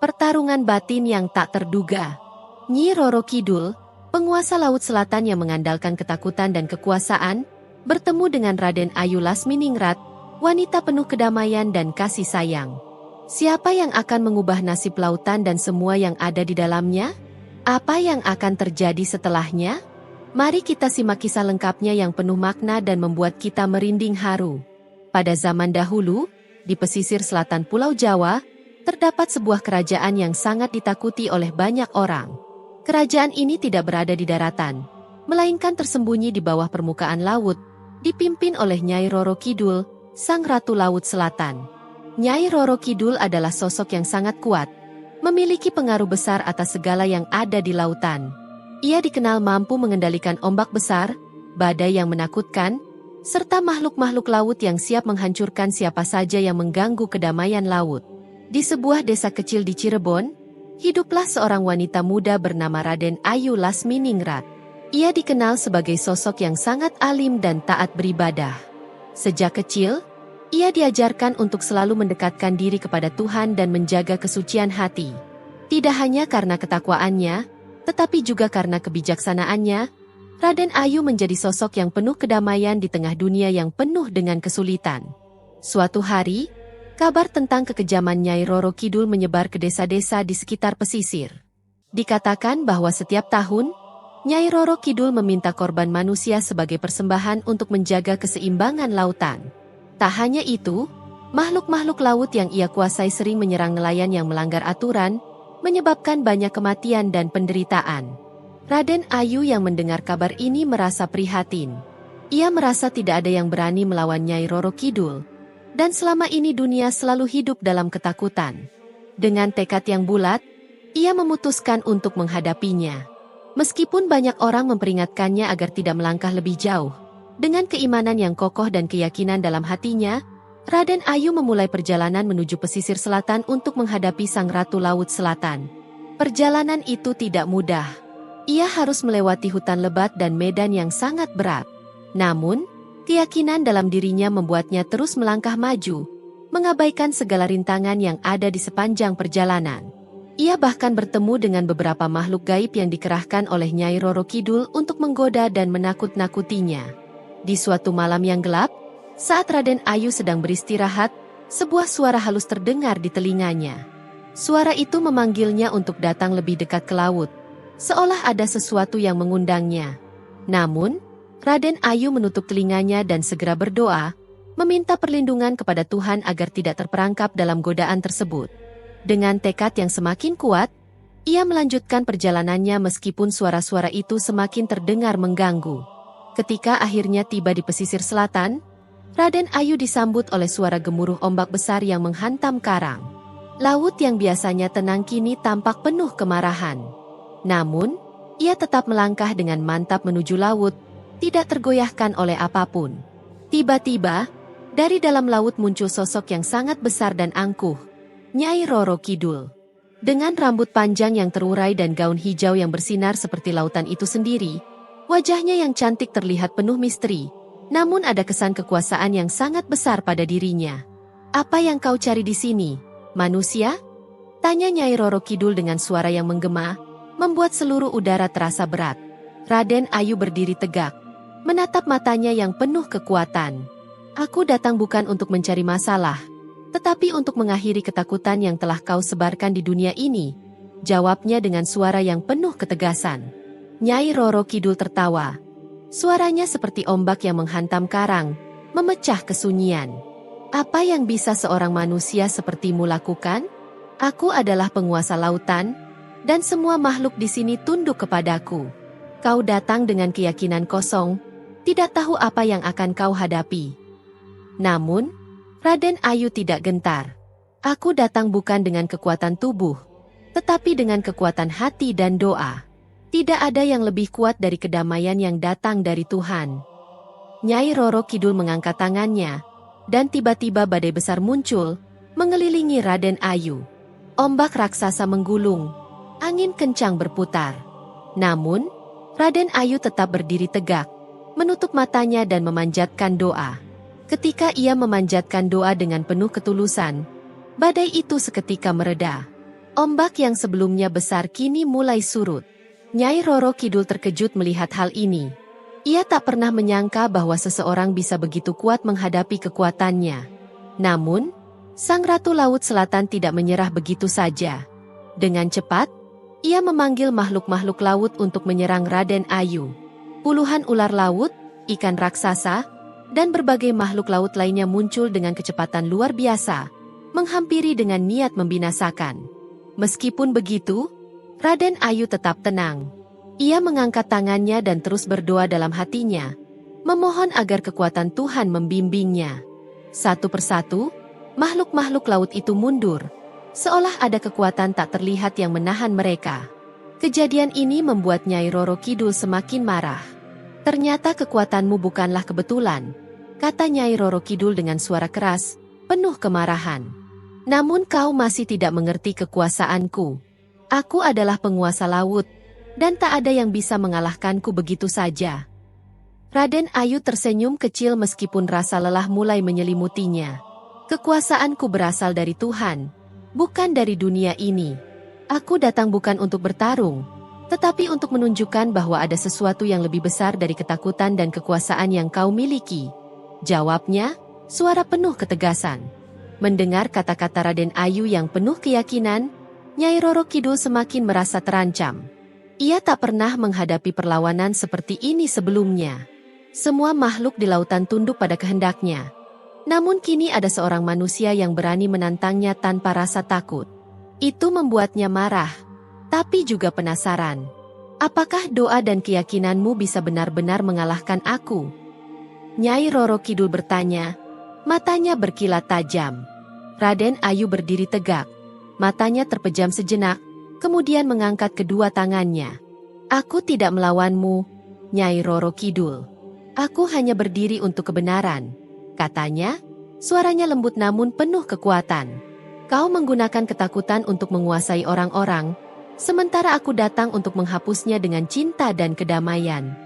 Pertarungan batin yang tak terduga. Nyi Roro Kidul, penguasa Laut Selatan yang mengandalkan ketakutan dan kekuasaan, bertemu dengan Raden Ayu Lasminingrat, wanita penuh kedamaian dan kasih sayang. Siapa yang akan mengubah nasib lautan dan semua yang ada di dalamnya? Apa yang akan terjadi setelahnya? Mari kita simak kisah lengkapnya yang penuh makna dan membuat kita merinding haru. Pada zaman dahulu, di pesisir selatan Pulau Jawa, terdapat sebuah kerajaan yang sangat ditakuti oleh banyak orang. Kerajaan ini tidak berada di daratan, melainkan tersembunyi di bawah permukaan laut, dipimpin oleh Nyai Roro Kidul, Sang Ratu Laut Selatan. Nyai Roro Kidul adalah sosok yang sangat kuat, memiliki pengaruh besar atas segala yang ada di lautan. Ia dikenal mampu mengendalikan ombak besar, badai yang menakutkan, serta makhluk-makhluk laut yang siap menghancurkan siapa saja yang mengganggu kedamaian laut. Di sebuah desa kecil di Cirebon, hiduplah seorang wanita muda bernama Raden Ayu Lasminingrat. Ia dikenal sebagai sosok yang sangat alim dan taat beribadah. Sejak kecil, ia diajarkan untuk selalu mendekatkan diri kepada Tuhan dan menjaga kesucian hati. Tidak hanya karena ketakwaannya, tetapi juga karena kebijaksanaannya, Raden Ayu menjadi sosok yang penuh kedamaian di tengah dunia yang penuh dengan kesulitan. Suatu hari, kabar tentang kekejaman Nyai Roro Kidul menyebar ke desa-desa di sekitar pesisir. Dikatakan bahwa setiap tahun, Nyai Roro Kidul meminta korban manusia sebagai persembahan untuk menjaga keseimbangan lautan. Tak hanya itu, makhluk-makhluk laut yang ia kuasai sering menyerang nelayan yang melanggar aturan, menyebabkan banyak kematian dan penderitaan. Raden Ayu yang mendengar kabar ini merasa prihatin. Ia merasa tidak ada yang berani melawan Nyai Roro Kidul. Dan selama ini dunia selalu hidup dalam ketakutan. Dengan tekad yang bulat, ia memutuskan untuk menghadapinya. Meskipun banyak orang memperingatkannya agar tidak melangkah lebih jauh, dengan keimanan yang kokoh dan keyakinan dalam hatinya, Raden Ayu memulai perjalanan menuju pesisir selatan untuk menghadapi Sang Ratu Laut Selatan. Perjalanan itu tidak mudah. Ia harus melewati hutan lebat dan medan yang sangat berat. Namun, keyakinan dalam dirinya membuatnya terus melangkah maju, mengabaikan segala rintangan yang ada di sepanjang perjalanan. Ia bahkan bertemu dengan beberapa makhluk gaib yang dikerahkan oleh Nyai Roro Kidul untuk menggoda dan menakut-nakutinya. Di suatu malam yang gelap, saat Raden Ayu sedang beristirahat, sebuah suara halus terdengar di telinganya. Suara itu memanggilnya untuk datang lebih dekat ke laut, seolah ada sesuatu yang mengundangnya. Namun, Raden Ayu menutup telinganya dan segera berdoa, meminta perlindungan kepada Tuhan agar tidak terperangkap dalam godaan tersebut. Dengan tekad yang semakin kuat, ia melanjutkan perjalanannya meskipun suara-suara itu semakin terdengar mengganggu. Ketika akhirnya tiba di pesisir selatan, Raden Ayu disambut oleh suara gemuruh ombak besar yang menghantam karang. Laut yang biasanya tenang kini tampak penuh kemarahan. Namun, ia tetap melangkah dengan mantap menuju laut, tidak tergoyahkan oleh apapun. Tiba-tiba, dari dalam laut muncul sosok yang sangat besar dan angkuh, Nyai Roro Kidul. Dengan rambut panjang yang terurai dan gaun hijau yang bersinar seperti lautan itu sendiri, wajahnya yang cantik terlihat penuh misteri, namun ada kesan kekuasaan yang sangat besar pada dirinya. "Apa yang kau cari di sini, manusia?" tanya Nyai Roro Kidul dengan suara yang menggema, membuat seluruh udara terasa berat. Raden Ayu berdiri tegak, menatap matanya yang penuh kekuatan. "Aku datang bukan untuk mencari masalah, tetapi untuk mengakhiri ketakutan yang telah kau sebarkan di dunia ini," jawabnya dengan suara yang penuh ketegasan. Nyai Roro Kidul tertawa. Suaranya seperti ombak yang menghantam karang, memecah kesunyian. "Apa yang bisa seorang manusia sepertimu lakukan? Aku adalah penguasa lautan, dan semua makhluk di sini tunduk kepadaku. Kau datang dengan keyakinan kosong, tidak tahu apa yang akan kau hadapi." Namun, Raden Ayu tidak gentar. "Aku datang bukan dengan kekuatan tubuh, tetapi dengan kekuatan hati dan doa. Tidak ada yang lebih kuat dari kedamaian yang datang dari Tuhan." Nyai Roro Kidul mengangkat tangannya, dan tiba-tiba badai besar muncul, mengelilingi Raden Ayu. Ombak raksasa menggulung, angin kencang berputar. Namun, Raden Ayu tetap berdiri tegak, menutup matanya dan memanjatkan doa. Ketika ia memanjatkan doa dengan penuh ketulusan, badai itu seketika mereda. Ombak yang sebelumnya besar kini mulai surut. Nyai Roro Kidul terkejut melihat hal ini. Ia tak pernah menyangka bahwa seseorang bisa begitu kuat menghadapi kekuatannya. Namun, Sang Ratu Laut Selatan tidak menyerah begitu saja. Dengan cepat, ia memanggil makhluk-makhluk laut untuk menyerang Raden Ayu. Puluhan ular laut, ikan raksasa, dan berbagai makhluk laut lainnya muncul dengan kecepatan luar biasa, menghampiri dengan niat membinasakan. Meskipun begitu, Raden Ayu tetap tenang. Ia mengangkat tangannya dan terus berdoa dalam hatinya, memohon agar kekuatan Tuhan membimbingnya. Satu persatu, makhluk-makhluk laut itu mundur, seolah ada kekuatan tak terlihat yang menahan mereka. Kejadian ini membuat Nyai Roro Kidul semakin marah. "Ternyata kekuatanmu bukanlah kebetulan," kata Nyai Roro Kidul dengan suara keras, penuh kemarahan. "Namun kau masih tidak mengerti kekuasaanku. Aku adalah penguasa laut, dan tak ada yang bisa mengalahkanku begitu saja." Raden Ayu tersenyum kecil meskipun rasa lelah mulai menyelimutinya. "Kekuasaanku berasal dari Tuhan, bukan dari dunia ini. Aku datang bukan untuk bertarung, tetapi untuk menunjukkan bahwa ada sesuatu yang lebih besar dari ketakutan dan kekuasaan yang kau miliki," jawabnya, suara penuh ketegasan. Mendengar kata-kata Raden Ayu yang penuh keyakinan, Nyai Roro Kidul semakin merasa terancam. Ia tak pernah menghadapi perlawanan seperti ini sebelumnya. Semua makhluk di lautan tunduk pada kehendaknya. Namun kini ada seorang manusia yang berani menantangnya tanpa rasa takut. Itu membuatnya marah, tapi juga penasaran. Apakah doa dan keyakinanmu bisa benar-benar mengalahkan aku? Nyai Roro Kidul bertanya, matanya berkilat tajam. Raden Ayu berdiri tegak, matanya terpejam sejenak, kemudian mengangkat kedua tangannya. "Aku tidak melawanmu, Nyai Roro Kidul. Aku hanya berdiri untuk kebenaran," katanya, suaranya lembut namun penuh kekuatan. "Kau menggunakan ketakutan untuk menguasai orang-orang, sementara aku datang untuk menghapusnya dengan cinta dan kedamaian."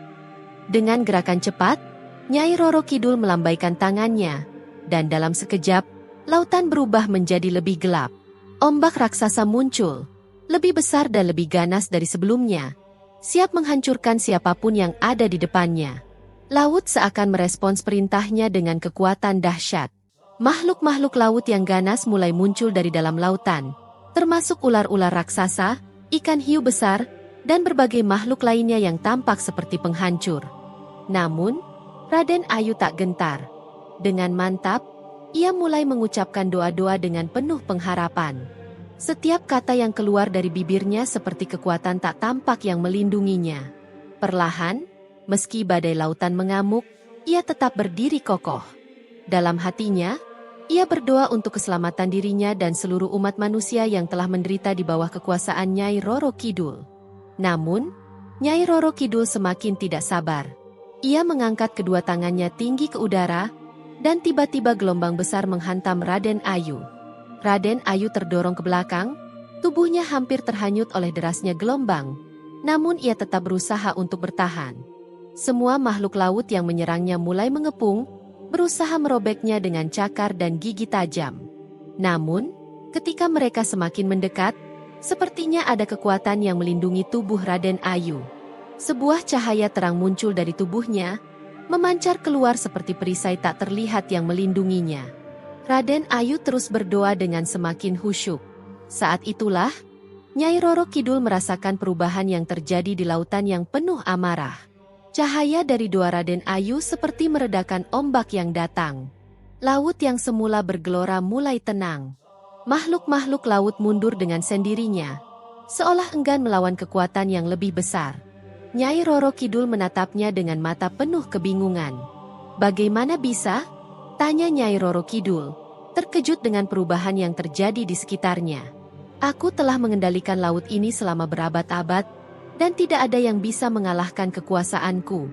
Dengan gerakan cepat, Nyai Roro Kidul melambaikan tangannya, dan dalam sekejap, lautan berubah menjadi lebih gelap. Ombak raksasa muncul, lebih besar dan lebih ganas dari sebelumnya, siap menghancurkan siapapun yang ada di depannya. Laut seakan merespons perintahnya dengan kekuatan dahsyat. Makhluk-makhluk laut yang ganas mulai muncul dari dalam lautan, termasuk ular-ular raksasa, ikan hiu besar, dan berbagai makhluk lainnya yang tampak seperti penghancur. Namun, Raden Ayu tak gentar. Dengan mantap, ia mulai mengucapkan doa-doa dengan penuh pengharapan. Setiap kata yang keluar dari bibirnya seperti kekuatan tak tampak yang melindunginya. Perlahan, meski badai lautan mengamuk, ia tetap berdiri kokoh. Dalam hatinya, ia berdoa untuk keselamatan dirinya dan seluruh umat manusia yang telah menderita di bawah kekuasaan Nyai Roro Kidul. Namun, Nyai Roro Kidul semakin tidak sabar. Ia mengangkat kedua tangannya tinggi ke udara, dan tiba-tiba gelombang besar menghantam Raden Ayu. Raden Ayu terdorong ke belakang, tubuhnya hampir terhanyut oleh derasnya gelombang, namun ia tetap berusaha untuk bertahan. Semua makhluk laut yang menyerangnya mulai mengepung, berusaha merobeknya dengan cakar dan gigi tajam. Namun, ketika mereka semakin mendekat, sepertinya ada kekuatan yang melindungi tubuh Raden Ayu. Sebuah cahaya terang muncul dari tubuhnya, memancar keluar seperti perisai tak terlihat yang melindunginya. Raden Ayu terus berdoa dengan semakin khusyuk. Saat itulah, Nyai Roro Kidul merasakan perubahan yang terjadi di lautan yang penuh amarah. Cahaya dari doa Raden Ayu seperti meredakan ombak yang datang. Laut yang semula bergelora mulai tenang. Makhluk-makhluk laut mundur dengan sendirinya, seolah enggan melawan kekuatan yang lebih besar. Nyai Roro Kidul menatapnya dengan mata penuh kebingungan. "Bagaimana bisa?" tanya Nyai Roro Kidul, terkejut dengan perubahan yang terjadi di sekitarnya. "Aku telah mengendalikan laut ini selama berabad-abad, dan tidak ada yang bisa mengalahkan kekuasaanku."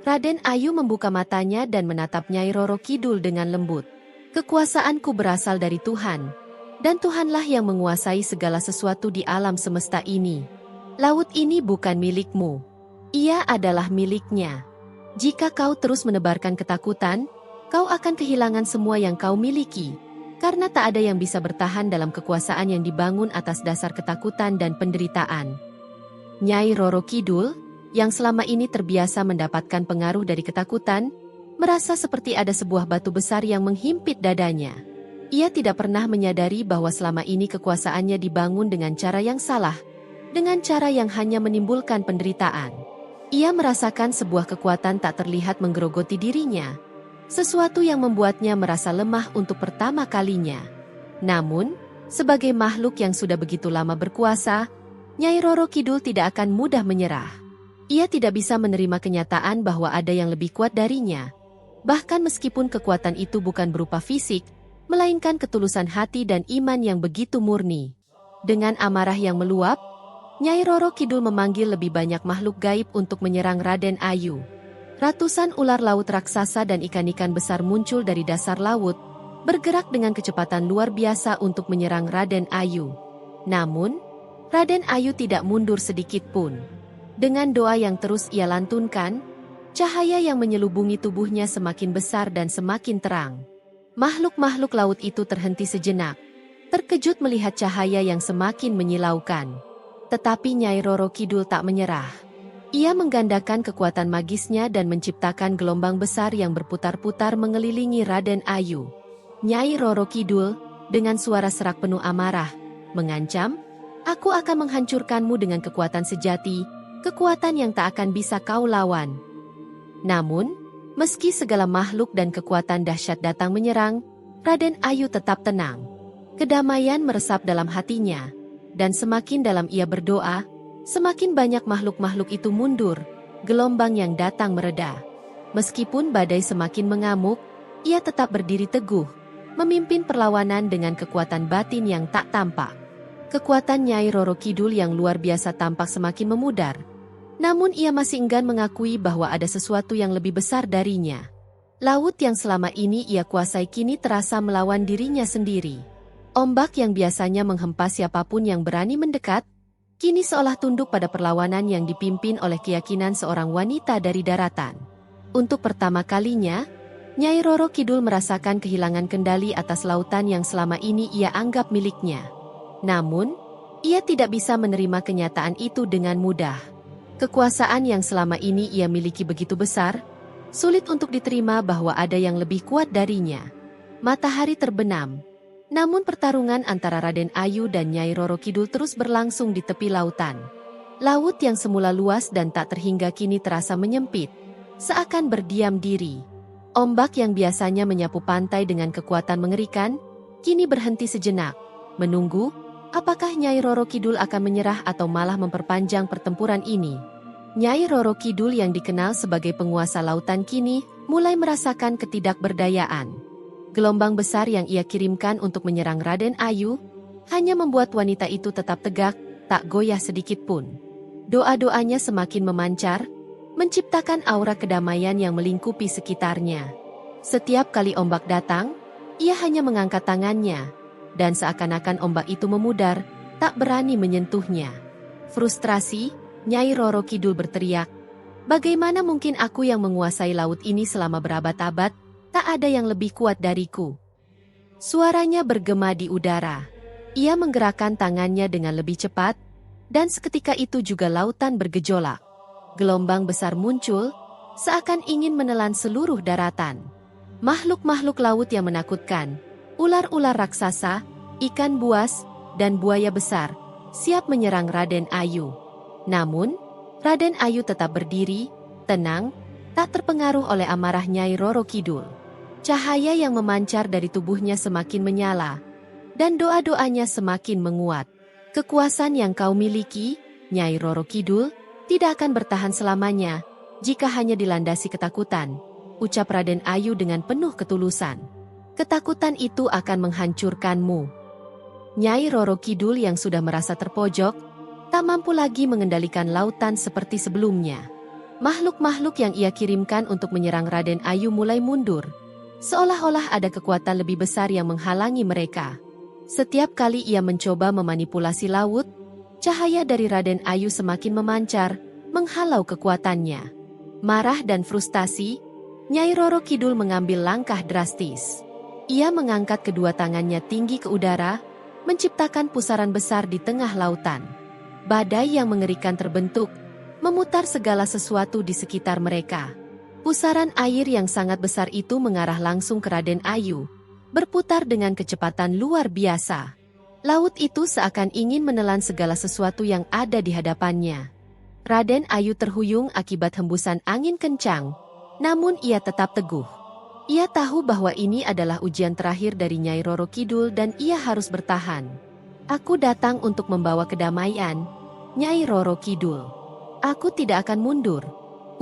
Raden Ayu membuka matanya dan menatap Nyai Roro Kidul dengan lembut. "Kekuasaanku berasal dari Tuhan, dan Tuhanlah yang menguasai segala sesuatu di alam semesta ini. Laut ini bukan milikmu. Ia adalah miliknya. Jika kau terus menebarkan ketakutan, kau akan kehilangan semua yang kau miliki. karena tak ada yang bisa bertahan dalam kekuasaan yang dibangun atas dasar ketakutan dan penderitaan. Nyai Roro Kidul, yang selama ini terbiasa mendapatkan pengaruh dari ketakutan, merasa seperti ada sebuah batu besar yang menghimpit dadanya. Ia tidak pernah menyadari bahwa selama ini kekuasaannya dibangun dengan cara yang salah, dengan cara yang hanya menimbulkan penderitaan. Ia merasakan sebuah kekuatan tak terlihat menggerogoti dirinya, sesuatu yang membuatnya merasa lemah untuk pertama kalinya. Namun, sebagai makhluk yang sudah begitu lama berkuasa, Nyai Roro Kidul tidak akan mudah menyerah. Ia tidak bisa menerima kenyataan bahwa ada yang lebih kuat darinya. Bahkan meskipun kekuatan itu bukan berupa fisik, melainkan ketulusan hati dan iman yang begitu murni. Dengan amarah yang meluap, Nyai Roro Kidul memanggil lebih banyak makhluk gaib untuk menyerang Raden Ayu. Ratusan ular laut raksasa dan ikan-ikan besar muncul dari dasar laut, bergerak dengan kecepatan luar biasa untuk menyerang Raden Ayu. Namun, Raden Ayu tidak mundur sedikit pun. Dengan doa yang terus ia lantunkan, cahaya yang menyelubungi tubuhnya semakin besar dan semakin terang. Makhluk-makhluk laut itu terhenti sejenak, terkejut melihat cahaya yang semakin menyilaukan. Tetapi Nyai Roro Kidul tak menyerah. Ia menggandakan kekuatan magisnya dan menciptakan gelombang besar yang berputar-putar mengelilingi Raden Ayu. Nyai Roro Kidul, dengan suara serak penuh amarah, mengancam, "Aku akan menghancurkanmu dengan kekuatan sejati, kekuatan yang tak akan bisa kau lawan." Namun, meski segala makhluk dan kekuatan dahsyat datang menyerang, Raden Ayu tetap tenang. Kedamaian meresap dalam hatinya. Dan semakin dalam ia berdoa, semakin banyak makhluk-makhluk itu mundur, gelombang yang datang mereda. Meskipun badai semakin mengamuk, ia tetap berdiri teguh, memimpin perlawanan dengan kekuatan batin yang tak tampak. Kekuatan Nyai Roro Kidul yang luar biasa tampak semakin memudar. Namun ia masih enggan mengakui bahwa ada sesuatu yang lebih besar darinya. Laut yang selama ini ia kuasai kini terasa melawan dirinya sendiri. Ombak yang biasanya menghempas siapapun yang berani mendekat, kini seolah tunduk pada perlawanan yang dipimpin oleh keyakinan seorang wanita dari daratan. Untuk pertama kalinya, Nyai Roro Kidul merasakan kehilangan kendali atas lautan yang selama ini ia anggap miliknya. Namun, ia tidak bisa menerima kenyataan itu dengan mudah. Kekuasaan yang selama ini ia miliki begitu besar, sulit untuk diterima bahwa ada yang lebih kuat darinya. Matahari terbenam. Namun pertarungan antara Raden Ayu dan Nyai Roro Kidul terus berlangsung di tepi lautan. Laut yang semula luas dan tak terhingga kini terasa menyempit, seakan berdiam diri. Ombak yang biasanya menyapu pantai dengan kekuatan mengerikan, kini berhenti sejenak, menunggu, apakah Nyai Roro Kidul akan menyerah atau malah memperpanjang pertempuran ini. Nyai Roro Kidul yang dikenal sebagai penguasa lautan kini, mulai merasakan ketidakberdayaan. Gelombang besar yang ia kirimkan untuk menyerang Raden Ayu, hanya membuat wanita itu tetap tegak, tak goyah sedikit pun. Doa-doanya semakin memancar, menciptakan aura kedamaian yang melingkupi sekitarnya. Setiap kali ombak datang, ia hanya mengangkat tangannya, dan seakan-akan ombak itu memudar, tak berani menyentuhnya. Frustrasi, Nyai Roro Kidul berteriak, "Bagaimana mungkin aku yang menguasai laut ini selama berabad-abad, tak ada yang lebih kuat dariku?" Suaranya bergema di udara. Ia menggerakkan tangannya dengan lebih cepat, dan seketika itu juga lautan bergejolak. Gelombang besar muncul, seakan ingin menelan seluruh daratan. Makhluk-makhluk laut yang menakutkan, ular-ular raksasa, ikan buas, dan buaya besar, siap menyerang Raden Ayu. Namun, Raden Ayu tetap berdiri, tenang, tak terpengaruh oleh amarah Nyai Roro Kidul. Cahaya yang memancar dari tubuhnya semakin menyala, dan doa-doanya semakin menguat. "Kekuasaan yang kau miliki, Nyai Roro Kidul, tidak akan bertahan selamanya, jika hanya dilandasi ketakutan," ucap Raden Ayu dengan penuh ketulusan. "Ketakutan itu akan menghancurkanmu." Nyai Roro Kidul yang sudah merasa terpojok, tak mampu lagi mengendalikan lautan seperti sebelumnya. Makhluk-makhluk yang ia kirimkan untuk menyerang Raden Ayu mulai mundur, seolah-olah ada kekuatan lebih besar yang menghalangi mereka. Setiap kali ia mencoba memanipulasi laut, cahaya dari Raden Ayu semakin memancar, menghalau kekuatannya. Marah dan frustasi, Nyai Roro Kidul mengambil langkah drastis. Ia mengangkat kedua tangannya tinggi ke udara, menciptakan pusaran besar di tengah lautan. Badai yang mengerikan terbentuk, memutar segala sesuatu di sekitar mereka. Pusaran air yang sangat besar itu mengarah langsung ke Raden Ayu, berputar dengan kecepatan luar biasa. Laut itu seakan ingin menelan segala sesuatu yang ada di hadapannya. Raden Ayu terhuyung akibat hembusan angin kencang, namun ia tetap teguh. Ia tahu bahwa ini adalah ujian terakhir dari Nyai Roro Kidul dan ia harus bertahan. Aku datang untuk membawa kedamaian, Nyai Roro Kidul. Aku tidak akan mundur,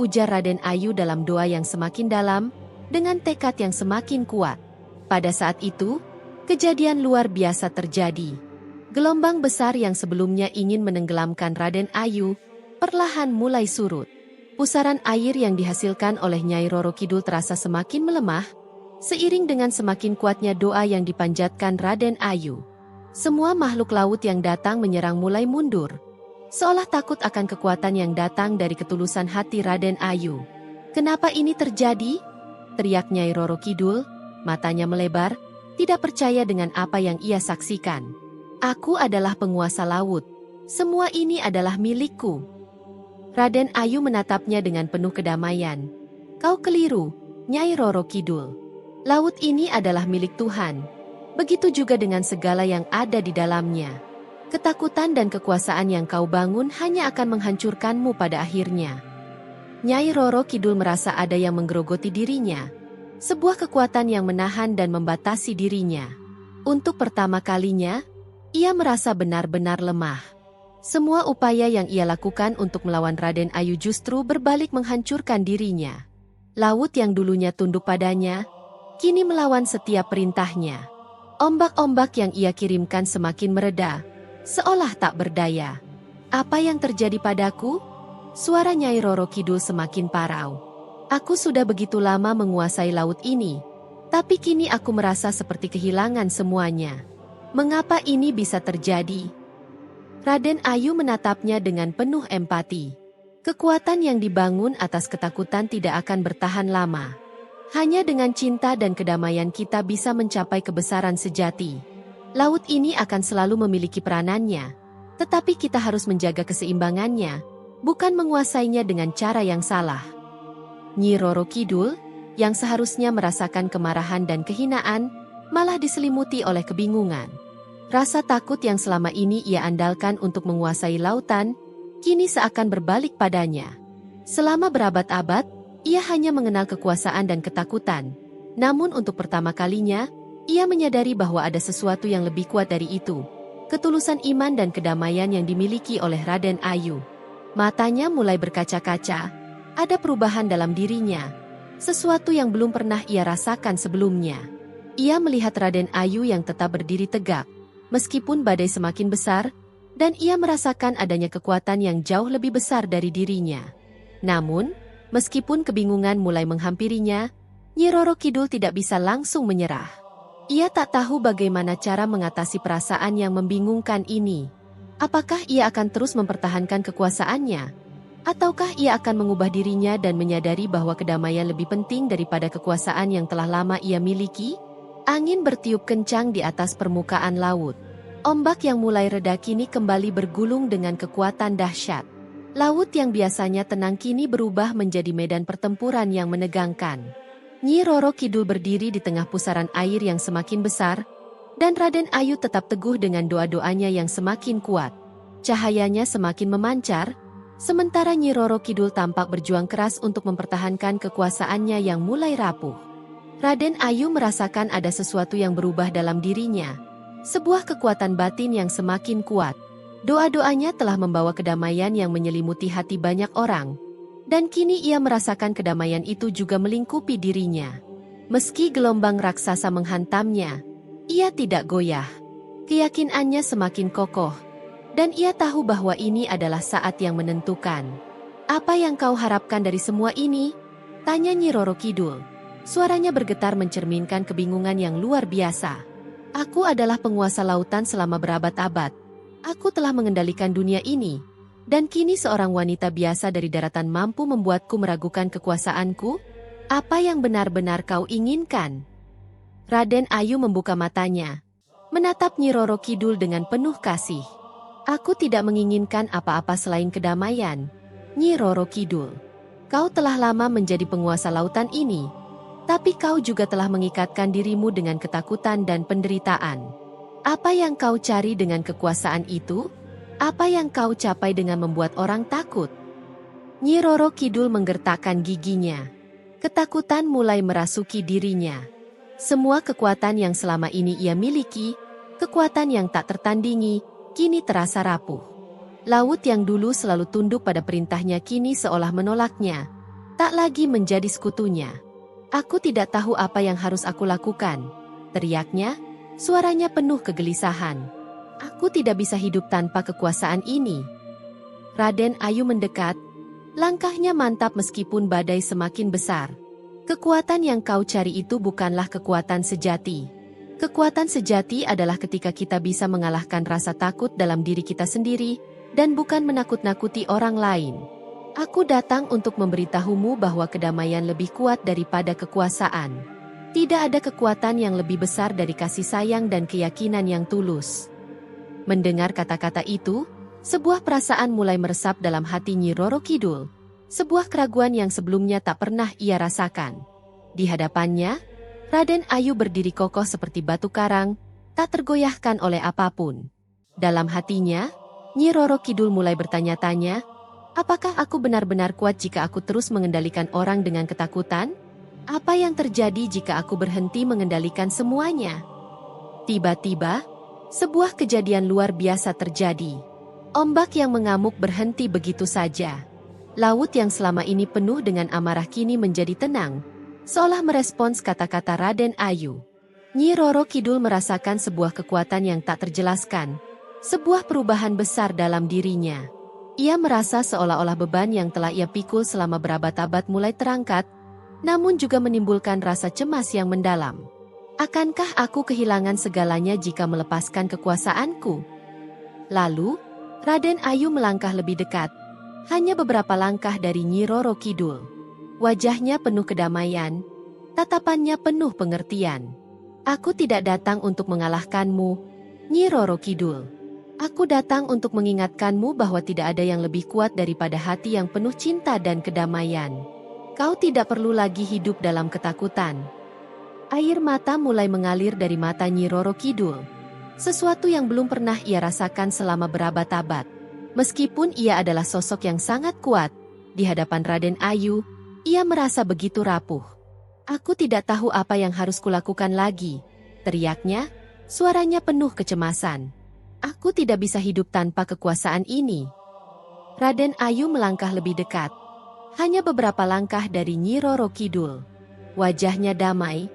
ujar Raden Ayu dalam doa yang semakin dalam, dengan tekad yang semakin kuat. Pada saat itu, kejadian luar biasa terjadi. Gelombang besar yang sebelumnya ingin menenggelamkan Raden Ayu, perlahan mulai surut. Pusaran air yang dihasilkan oleh Nyai Roro Kidul terasa semakin melemah, seiring dengan semakin kuatnya doa yang dipanjatkan Raden Ayu. Semua makhluk laut yang datang menyerang mulai mundur, seolah takut akan kekuatan yang datang dari ketulusan hati Raden Ayu. "Kenapa ini terjadi?" teriak Nyai Roro Kidul, matanya melebar, tidak percaya dengan apa yang ia saksikan. "Aku adalah penguasa laut. Semua ini adalah milikku." Raden Ayu menatapnya dengan penuh kedamaian. "Kau keliru, Nyai Roro Kidul. Laut ini adalah milik Tuhan. Begitu juga dengan segala yang ada di dalamnya. Ketakutan dan kekuasaan yang kau bangun hanya akan menghancurkanmu pada akhirnya." Nyai Roro Kidul merasa ada yang menggerogoti dirinya. Sebuah kekuatan yang menahan dan membatasi dirinya. Untuk pertama kalinya, ia merasa benar-benar lemah. Semua upaya yang ia lakukan untuk melawan Raden Ayu justru berbalik menghancurkan dirinya. Laut yang dulunya tunduk padanya, kini melawan setiap perintahnya. Ombak-ombak yang ia kirimkan semakin mereda, seolah tak berdaya. "Apa yang terjadi padaku?" Suara Nyai Roro Kidul semakin parau. "Aku sudah begitu lama menguasai laut ini, tapi kini aku merasa seperti kehilangan semuanya. Mengapa ini bisa terjadi?" Raden Ayu menatapnya dengan penuh empati. Kekuatan yang dibangun atas ketakutan tidak akan bertahan lama. Hanya dengan cinta dan kedamaian kita bisa mencapai kebesaran sejati. Laut ini akan selalu memiliki peranannya, tetapi kita harus menjaga keseimbangannya, bukan menguasainya dengan cara yang salah. Nyi Roro Kidul, yang seharusnya merasakan kemarahan dan kehinaan, malah diselimuti oleh kebingungan. Rasa takut yang selama ini ia andalkan untuk menguasai lautan, kini seakan berbalik padanya. Selama berabad-abad, ia hanya mengenal kekuasaan dan ketakutan. Namun untuk pertama kalinya, ia menyadari bahwa ada sesuatu yang lebih kuat dari itu. Ketulusan iman dan kedamaian yang dimiliki oleh Raden Ayu. Matanya mulai berkaca-kaca, ada perubahan dalam dirinya. Sesuatu yang belum pernah ia rasakan sebelumnya. Ia melihat Raden Ayu yang tetap berdiri tegak. Meskipun badai semakin besar, dan ia merasakan adanya kekuatan yang jauh lebih besar dari dirinya. Namun, meskipun kebingungan mulai menghampirinya, Nyi Roro Kidul tidak bisa langsung menyerah. Ia tak tahu bagaimana cara mengatasi perasaan yang membingungkan ini. Apakah ia akan terus mempertahankan kekuasaannya? Ataukah ia akan mengubah dirinya dan menyadari bahwa kedamaian lebih penting daripada kekuasaan yang telah lama ia miliki? Angin bertiup kencang di atas permukaan laut. Ombak yang mulai reda kini kembali bergulung dengan kekuatan dahsyat. Laut yang biasanya tenang kini berubah menjadi medan pertempuran yang menegangkan. Nyi Roro Kidul berdiri di tengah pusaran air yang semakin besar, dan Raden Ayu tetap teguh dengan doa-doanya yang semakin kuat. Cahayanya semakin memancar, sementara Nyi Roro Kidul tampak berjuang keras untuk mempertahankan kekuasaannya yang mulai rapuh. Raden Ayu merasakan ada sesuatu yang berubah dalam dirinya. Sebuah kekuatan batin yang semakin kuat. Doa-doanya telah membawa kedamaian yang menyelimuti hati banyak orang. Dan kini ia merasakan kedamaian itu juga melingkupi dirinya. Meski gelombang raksasa menghantamnya, ia tidak goyah. Keyakinannya semakin kokoh. Dan ia tahu bahwa ini adalah saat yang menentukan. "Apa yang kau harapkan dari semua ini?" tanya Nyi Roro Kidul. Suaranya bergetar mencerminkan kebingungan yang luar biasa. "Aku adalah penguasa lautan selama berabad-abad. Aku telah mengendalikan dunia ini. Dan kini seorang wanita biasa dari daratan mampu membuatku meragukan kekuasaanku? Apa yang benar-benar kau inginkan?" Raden Ayu membuka matanya, menatap Nyi Roro Kidul dengan penuh kasih. Aku tidak menginginkan apa-apa selain kedamaian, Nyi Roro Kidul. Kau telah lama menjadi penguasa lautan ini, tapi kau juga telah mengikatkan dirimu dengan ketakutan dan penderitaan. Apa yang kau cari dengan kekuasaan itu? Apa yang kau capai dengan membuat orang takut? Nyi Roro Kidul menggertakkan giginya. Ketakutan mulai merasuki dirinya. Semua kekuatan yang selama ini ia miliki, kekuatan yang tak tertandingi, kini terasa rapuh. Laut yang dulu selalu tunduk pada perintahnya kini seolah menolaknya, tak lagi menjadi sekutunya. Aku tidak tahu apa yang harus aku lakukan, teriaknya, suaranya penuh kegelisahan. Aku tidak bisa hidup tanpa kekuasaan ini. Raden Ayu mendekat, langkahnya mantap meskipun badai semakin besar. Kekuatan yang kau cari itu bukanlah kekuatan sejati. Kekuatan sejati adalah ketika kita bisa mengalahkan rasa takut dalam diri kita sendiri, dan bukan menakut-nakuti orang lain. Aku datang untuk memberitahumu bahwa kedamaian lebih kuat daripada kekuasaan. Tidak ada kekuatan yang lebih besar dari kasih sayang dan keyakinan yang tulus. Mendengar kata-kata itu, sebuah perasaan mulai meresap dalam hati Nyi Roro Kidul. Sebuah keraguan yang sebelumnya tak pernah ia rasakan. Di hadapannya, Raden Ayu berdiri kokoh seperti batu karang, tak tergoyahkan oleh apapun. Dalam hatinya, Nyi Roro Kidul mulai bertanya-tanya, apakah aku benar-benar kuat jika aku terus mengendalikan orang dengan ketakutan? Apa yang terjadi jika aku berhenti mengendalikan semuanya? Tiba-tiba, sebuah kejadian luar biasa terjadi. Ombak yang mengamuk berhenti begitu saja. Laut yang selama ini penuh dengan amarah kini menjadi tenang, seolah merespons kata-kata Raden Ayu. Nyi Roro Kidul merasakan sebuah kekuatan yang tak terjelaskan, sebuah perubahan besar dalam dirinya. Ia merasa seolah-olah beban yang telah ia pikul selama berabad-abad mulai terangkat, namun juga menimbulkan rasa cemas yang mendalam. Akankah aku kehilangan segalanya jika melepaskan kekuasaanku? Lalu, Raden Ayu melangkah lebih dekat, hanya beberapa langkah dari Nyi Roro Kidul. Wajahnya penuh kedamaian, tatapannya penuh pengertian. Aku tidak datang untuk mengalahkanmu, Nyi Roro Kidul. Aku datang untuk mengingatkanmu bahwa tidak ada yang lebih kuat daripada hati yang penuh cinta dan kedamaian. Kau tidak perlu lagi hidup dalam ketakutan. Air mata mulai mengalir dari mata Nyi Roro Kidul. Sesuatu yang belum pernah ia rasakan selama berabad-abad. Meskipun ia adalah sosok yang sangat kuat, di hadapan Raden Ayu, ia merasa begitu rapuh. Aku tidak tahu apa yang harus kulakukan lagi, teriaknya, suaranya penuh kecemasan. Aku tidak bisa hidup tanpa kekuasaan ini. Raden Ayu melangkah lebih dekat. Hanya beberapa langkah dari Nyi Roro Kidul. Wajahnya damai,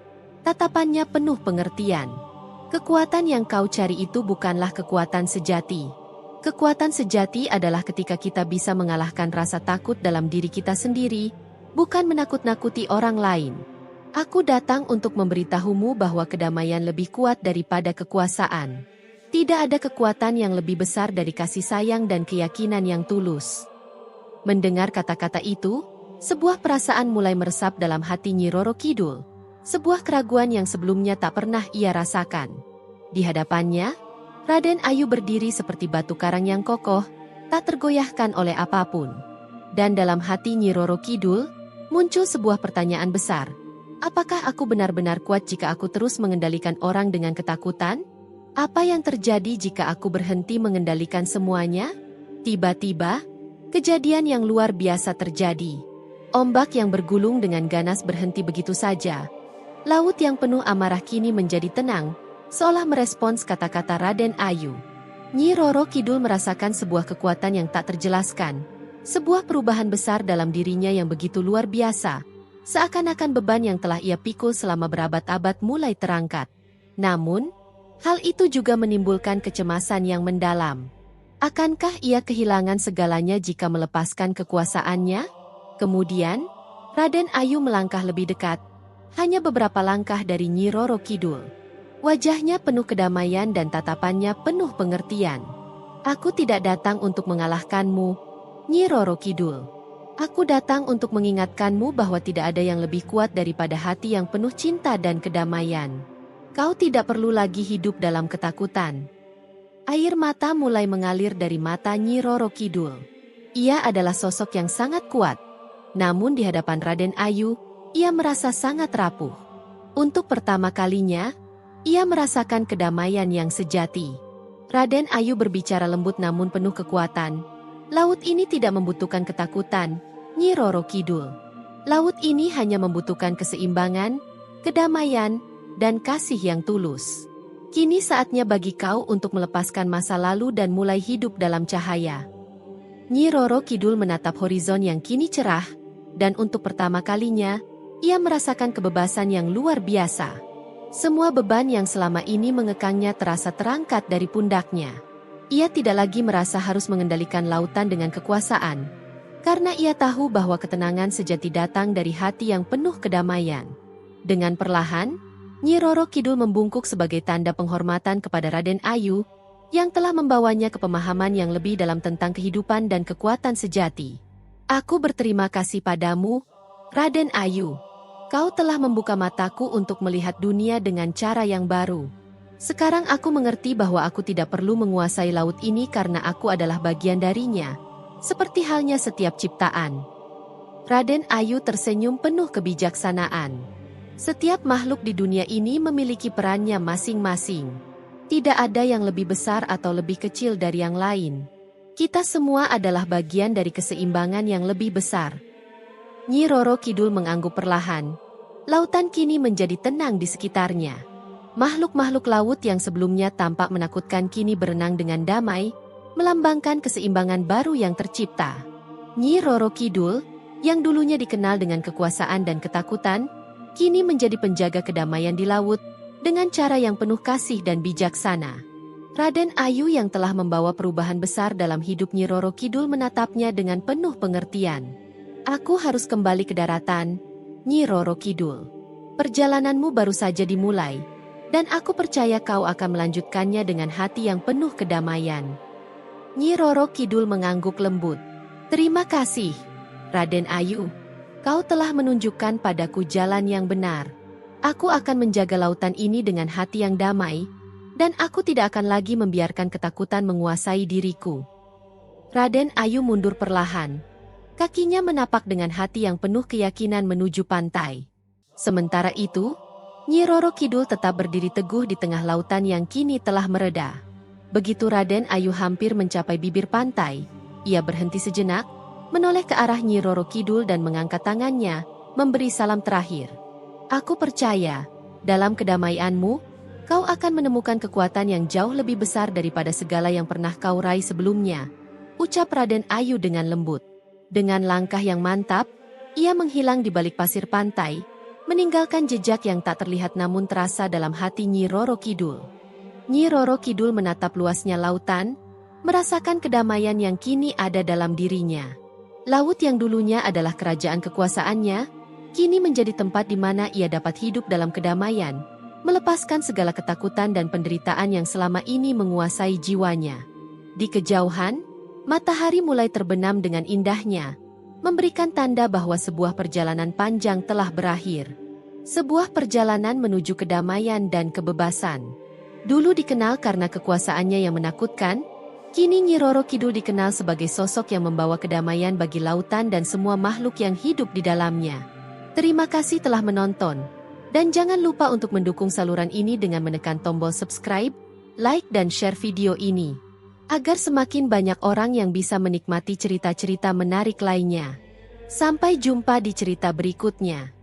tatapannya penuh pengertian. Kekuatan yang kau cari itu bukanlah kekuatan sejati. Kekuatan sejati adalah ketika kita bisa mengalahkan rasa takut dalam diri kita sendiri, bukan menakut-nakuti orang lain. Aku datang untuk memberitahumu bahwa kedamaian lebih kuat daripada kekuasaan. Tidak ada kekuatan yang lebih besar dari kasih sayang dan keyakinan yang tulus. Mendengar kata-kata itu, sebuah perasaan mulai meresap dalam hati Nyi Roro Kidul. Sebuah keraguan yang sebelumnya tak pernah ia rasakan. Di hadapannya, Raden Ayu berdiri seperti batu karang yang kokoh, tak tergoyahkan oleh apapun. Dan dalam hati Nyi Roro Kidul, muncul sebuah pertanyaan besar. Apakah aku benar-benar kuat jika aku terus mengendalikan orang dengan ketakutan? Apa yang terjadi jika aku berhenti mengendalikan semuanya? Tiba-tiba, kejadian yang luar biasa terjadi. Ombak yang bergulung dengan ganas berhenti begitu saja. Laut yang penuh amarah kini menjadi tenang, seolah merespons kata-kata Raden Ayu. Nyi Roro Kidul merasakan sebuah kekuatan yang tak terjelaskan, sebuah perubahan besar dalam dirinya yang begitu luar biasa, seakan-akan beban yang telah ia pikul selama berabad-abad mulai terangkat. Namun, hal itu juga menimbulkan kecemasan yang mendalam. Akankah ia kehilangan segalanya jika melepaskan kekuasaannya? Kemudian, Raden Ayu melangkah lebih dekat, hanya beberapa langkah dari Nyi Roro Kidul. Wajahnya penuh kedamaian dan tatapannya penuh pengertian. Aku tidak datang untuk mengalahkanmu, Nyi Roro Kidul. Aku datang untuk mengingatkanmu bahwa tidak ada yang lebih kuat daripada hati yang penuh cinta dan kedamaian. Kau tidak perlu lagi hidup dalam ketakutan. Air mata mulai mengalir dari mata Nyi Roro Kidul. Ia adalah sosok yang sangat kuat. Namun di hadapan Raden Ayu, ia merasa sangat rapuh. Untuk pertama kalinya, ia merasakan kedamaian yang sejati. Raden Ayu berbicara lembut namun penuh kekuatan. Laut ini tidak membutuhkan ketakutan, Nyi Roro Kidul. Laut ini hanya membutuhkan keseimbangan, kedamaian, dan kasih yang tulus. Kini saatnya bagi kau untuk melepaskan masa lalu dan mulai hidup dalam cahaya. Nyi Roro Kidul menatap horizon yang kini cerah, dan untuk pertama kalinya, ia merasakan kebebasan yang luar biasa. Semua beban yang selama ini mengekangnya terasa terangkat dari pundaknya. Ia tidak lagi merasa harus mengendalikan lautan dengan kekuasaan, karena ia tahu bahwa ketenangan sejati datang dari hati yang penuh kedamaian. Dengan perlahan, Nyi Roro Kidul membungkuk sebagai tanda penghormatan kepada Raden Ayu, yang telah membawanya ke pemahaman yang lebih dalam tentang kehidupan dan kekuatan sejati. Aku berterima kasih padamu, Raden Ayu. Kau telah membuka mataku untuk melihat dunia dengan cara yang baru. Sekarang aku mengerti bahwa aku tidak perlu menguasai laut ini karena aku adalah bagian darinya, seperti halnya setiap ciptaan. Raden Ayu tersenyum penuh kebijaksanaan. Setiap makhluk di dunia ini memiliki perannya masing-masing. Tidak ada yang lebih besar atau lebih kecil dari yang lain. Kita semua adalah bagian dari keseimbangan yang lebih besar. Nyi Roro Kidul mengangguk perlahan. Lautan kini menjadi tenang di sekitarnya. Makhluk-makhluk laut yang sebelumnya tampak menakutkan kini berenang dengan damai, melambangkan keseimbangan baru yang tercipta. Nyi Roro Kidul, yang dulunya dikenal dengan kekuasaan dan ketakutan, kini menjadi penjaga kedamaian di laut, dengan cara yang penuh kasih dan bijaksana. Raden Ayu yang telah membawa perubahan besar dalam hidup Nyi Roro Kidul menatapnya dengan penuh pengertian. Aku harus kembali ke daratan, Nyi Roro Kidul. Perjalananmu baru saja dimulai, dan aku percaya kau akan melanjutkannya dengan hati yang penuh kedamaian. Nyi Roro Kidul mengangguk lembut. Terima kasih, Raden Ayu. Kau telah menunjukkan padaku jalan yang benar. Aku akan menjaga lautan ini dengan hati yang damai, dan aku tidak akan lagi membiarkan ketakutan menguasai diriku. Raden Ayu mundur perlahan. Kakinya menapak dengan hati yang penuh keyakinan menuju pantai. Sementara itu, Nyi Roro Kidul tetap berdiri teguh di tengah lautan yang kini telah mereda. Begitu Raden Ayu hampir mencapai bibir pantai, ia berhenti sejenak, menoleh ke arah Nyi Roro Kidul dan mengangkat tangannya, memberi salam terakhir. Aku percaya, dalam kedamaianmu, kau akan menemukan kekuatan yang jauh lebih besar daripada segala yang pernah kau raih sebelumnya, ucap Raden Ayu dengan lembut. Dengan langkah yang mantap, ia menghilang di balik pasir pantai, meninggalkan jejak yang tak terlihat namun terasa dalam hati Nyi Roro Kidul. Nyi Roro Kidul menatap luasnya lautan, merasakan kedamaian yang kini ada dalam dirinya. Laut yang dulunya adalah kerajaan kekuasaannya, kini menjadi tempat di mana ia dapat hidup dalam kedamaian, melepaskan segala ketakutan dan penderitaan yang selama ini menguasai jiwanya. Di kejauhan, matahari mulai terbenam dengan indahnya, memberikan tanda bahwa sebuah perjalanan panjang telah berakhir. Sebuah perjalanan menuju kedamaian dan kebebasan. Dulu dikenal karena kekuasaannya yang menakutkan, kini Nyi Roro Kidul dikenal sebagai sosok yang membawa kedamaian bagi lautan dan semua makhluk yang hidup di dalamnya. Terima kasih telah menonton, dan jangan lupa untuk mendukung saluran ini dengan menekan tombol subscribe, like dan share video ini, agar semakin banyak orang yang bisa menikmati cerita-cerita menarik lainnya. Sampai jumpa di cerita berikutnya.